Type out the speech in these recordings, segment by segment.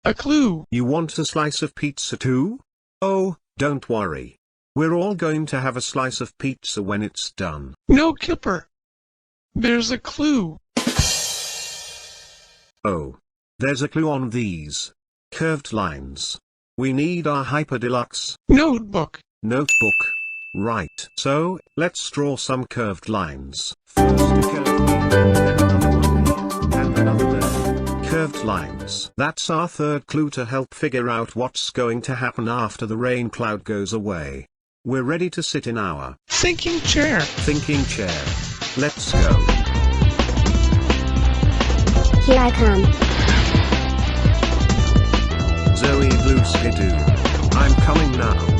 A clue. You want a slice of pizza too? Oh, don't worry. We're all going to have a slice of pizza when it's done. No, Kipper. There's a clue. Oh. There's a clue on these curved lines. We need our Hyper Deluxe Notebook. notebook. Right. So, let's draw some curved lines. First a curved line, then another one, and another there. Curved lines. That's our third clue to help figure out what's going to happen after the rain cloud goes away. We're ready to sit in our Thinking chair. thinking chair. Let's go. Here I come. Zoe Blue Skidoo. I'm coming now.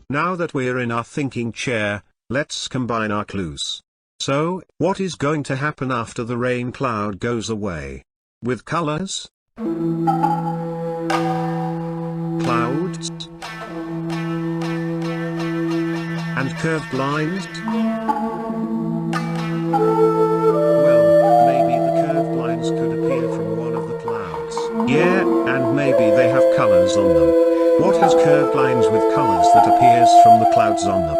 Now that we're in our thinking chair, let's combine our clues. So, what is going to happen after the rain cloud goes away? With colors? Clouds? And curved lines? Well, maybe the curved lines could appear from one of the clouds. Yeah, and maybe they have colors on them. What has curved lines with colors that appears from the clouds on them?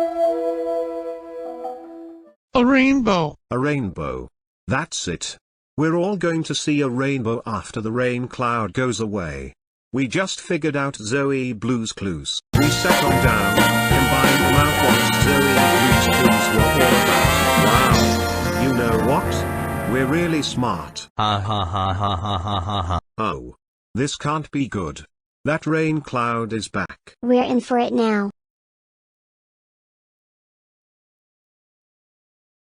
A rainbow. A rainbow. That's it. We're all going to see a rainbow after the rain cloud goes away. We just figured out Zoe Blue's clues. We sat on down, combined them out what Zoe Blue's clues were all about. Wow. You know what? We're really smart. Ha ha ha ha ha ha ha ha. Oh. This can't be good. That rain cloud is back. We're in for it now.